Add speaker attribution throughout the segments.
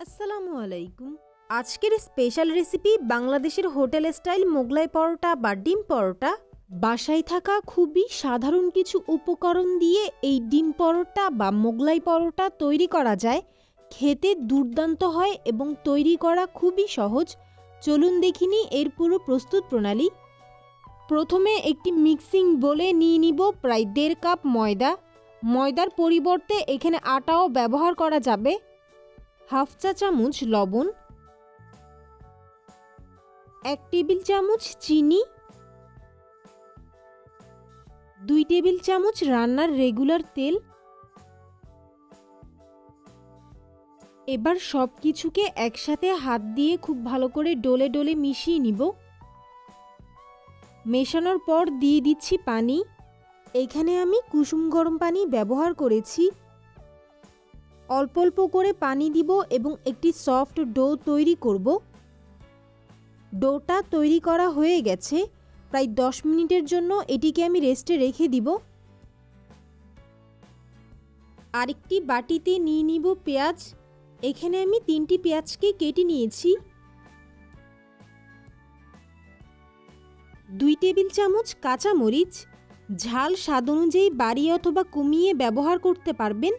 Speaker 1: আসসালামু আলাইকুম। আজকের স্পেশাল রেসিপি বাংলাদেশের হোটেল স্টাইল মোগলাই পরোটা বা ডিম পরোটা। বাসায় থাকা খুবই সাধারণ কিছু উপকরণ দিয়ে এই ডিম পরোটা বা মোগলাই পরোটা তৈরি করা যায়। খেতে দুর্দান্ত হয় এবং তৈরি করা খুবই সহজ। চলুন দেখিনি এর পুরো প্রস্তুত প্রণালী। প্রথমে একটি মিক্সিং বোলে নিয়ে নিব প্রায় 1.5 কাপ ময়দা। ময়দার পরিবর্তে এখানে আটাও ব্যবহার করা যাবে। হাফ চা চামচ লবণ, 1 টেবিল চামচ চিনি, 2 টেবিল চামচ রান্নার রেগুলার তেল। এবার সব কিছুকে একসাথে হাত দিয়ে খুব ভালো করে ডলে ডলে মিশিয়ে নিব। মেশানোর পর দিয়ে দিচ্ছি পানি। এখানে আমি কুসুম গরম পানি ব্যবহার করেছি। অল্প অল্প করে পানি দিব এবং একটি সফট ডো তৈরি করব। ডোটা তৈরি করা হয়ে গেছে। প্রায় 10 মিনিটের জন্য এটিকে আমি রেস্টে রেখে দিব। আরেকটি বাটিতে নিয়ে নিব পেঁয়াজ। এখানে আমি 3টি পেঁয়াজকে কেটে নিয়েছি। 2 টেবিল চামচ কাঁচা মরিচ, ঝাল স্বাদ অনুযায়ী বাড়িয়ে অথবা কমিয়ে ব্যবহার করতে পারবেন।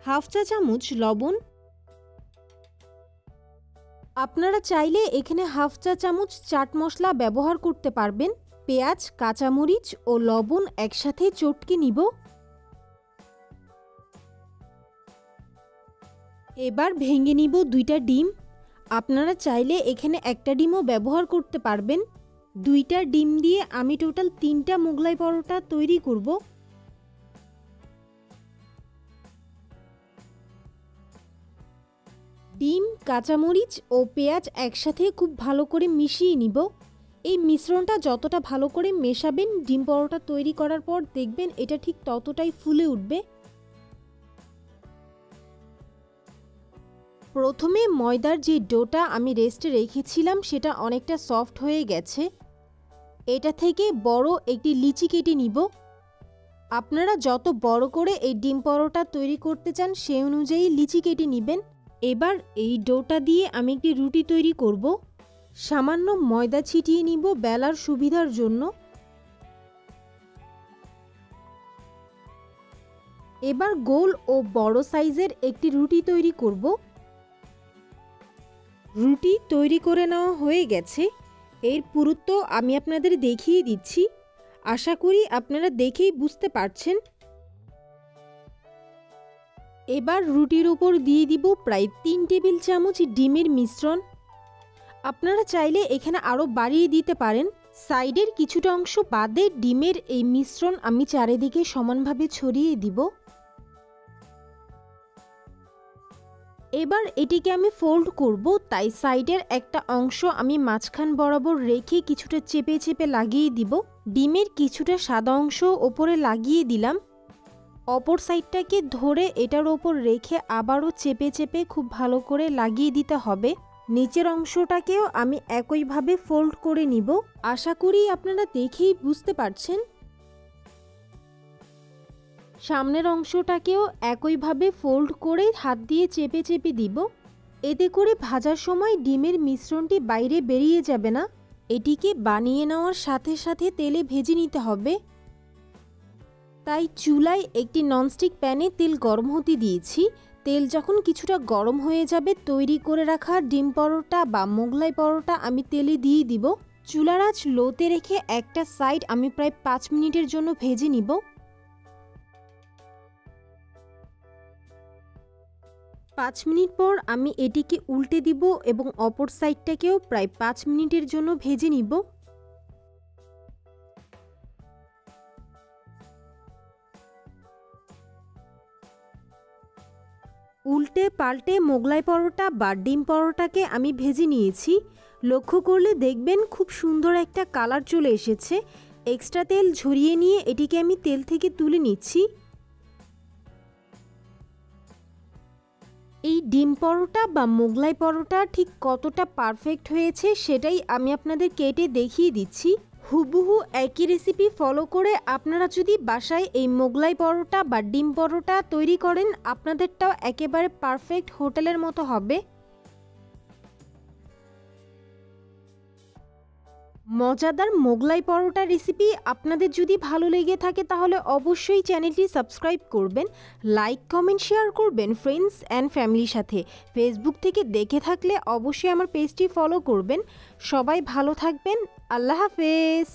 Speaker 1: হাফ চা চামচ লবণ। আপনারা চাইলে এখানে হাফ চা চামচ চাট মশলা ব্যবহার করতে পারবেন। পেঁয়াজ, কাঁচামরিচ ও লবণ একসাথে চটকে নিব। এবার ভেঙে নিব 2টা ডিম। আপনারা চাইলে এখানে একটা ডিমও ব্যবহার করতে পারবেন। 2টা ডিম দিয়ে আমি টোটাল 3টা মোগলাই পরোটা তৈরি করব। ডিম, কাঁচামরিচ ও পেঁয়াজ একসাথে খুব ভালো করে মিশিয়ে নিব। এই মিশ্রণটা যতটা ভালো করে মেশাবেন ডিম পরোটা তৈরি করার পর দেখবেন এটা ঠিক ততটাই ফুলে উঠবে। প্রথমে ময়দার যে ডোটা আমি রেস্টে রেখেছিলাম সেটা অনেকটা সফট হয়ে গেছে। এটা থেকে বড় একটি লিচি কেটে নিব। আপনারা যত বড় করে এই ডিম পরোটা তৈরি করতে চান সেই অনুযায়ী লিচি কেটে নেবেন। এবার এই ডোটা দিয়ে আমি একটি রুটি তৈরি করব। সামান্য ময়দা ছিটিয়ে নিব বেলার সুবিধার জন্য। এবার গোল ও বড় সাইজের একটি রুটি তৈরি করব। রুটি তৈরি করে নেওয়া হয়ে গেছে। এর পুরুত্ব আমি আপনাদের দেখিয়ে দিচ্ছি। আশা করি আপনারা দেখেই বুঝতে পারছেন। এবার রুটির উপর দিয়ে দিব প্রায় 3 টেবিল চামচ ডিমের মিশ্রণ। আপনারা চাইলে এখানে আরও বাড়িয়ে দিতে পারেন। সাইডের কিছুটা অংশ বাদে ডিমের এই মিশ্রণ আমি চারিদিকে সমানভাবে ছড়িয়ে দিব। এবার এটিকে আমি ফোল্ড করব, তাই সাইডের একটা অংশ আমি মাঝখান বরাবর রেখে কিছুটা চেপে চেপে লাগিয়ে দিব। ডিমের কিছুটা সাদা অংশ ওপরে লাগিয়ে দিলাম। অপর সাইডটাকে ধরে এটার ওপর রেখে আবারও চেপে চেপে খুব ভালো করে লাগিয়ে দিতে হবে। নিচের অংশটাকেও আমি একইভাবে ফোল্ড করে নিব। আশা করি আপনারা দেখেই বুঝতে পারছেন। সামনের অংশটাকেও একইভাবে ফোল্ড করে হাত দিয়ে চেপে চেপে দিব। এতে করে ভাজার সময় ডিমের মিশ্রণটি বাইরে বেরিয়ে যাবে না। এটিকে বানিয়ে নেওয়ার সাথে সাথে তেলে ভেজে নিতে হবে। তাই চুলায় একটি ননস্টিক প্যানে তেল গরম হতে দিয়েছি। তেল যখন কিছুটা গরম হয়ে যাবে তৈরি করে রাখা ডিম পরোটা বা মোগলাই পরোটা আমি তেলে দিয়ে দিব। চুলার আঁচ লোতে রেখে একটা সাইড আমি প্রায় 5 মিনিটের জন্য ভেজে নিব। 5 মিনিট পর আমি এটিকে উল্টে দিব এবং অপর সাইডটাকেও প্রায় 5 মিনিটের জন্য ভেজে নিব। উল্টে পাল্টে মোগলাই পরোটা বা ডিম পরোটাকে আমি ভেজে নিয়েছি। লক্ষ্য করলে দেখবেন খুব সুন্দর একটা কালার চলে এসেছে। এক্সট্রা তেল ঝরিয়ে নিয়ে এটিকে আমি তেল থেকে তুলে নিচ্ছি। এই ডিম পরোটা বা মোগলাই পরোটা ঠিক কতটা পারফেক্ট হয়েছে সেটাই আমি আপনাদের কেটে দেখিয়ে দিচ্ছি। হুবহু একই রেসিপি ফলো করে আপনারা যদি বাসায় এই মোগলাই পরোটা বা ডিম পরোটা তৈরি করেন, আপনাদেরটাও একেবারে পারফেক্ট হোটেলের মতো হবে। মজাদার মোগলাই পরোটা রেসিপি আপনাদের যদি ভালো লেগে থাকে তাহলে অবশ্যই চ্যানেলটি সাবস্ক্রাইব করবেন, লাইক কমেন্ট শেয়ার করবেন ফ্রেন্ডস অ্যান্ড ফ্যামিলির সাথে। ফেসবুক থেকে দেখে থাকলে অবশ্যই আমার পেজটি ফলো করবেন। সবাই ভালো থাকবেন। আল্লাহ হাফেজ।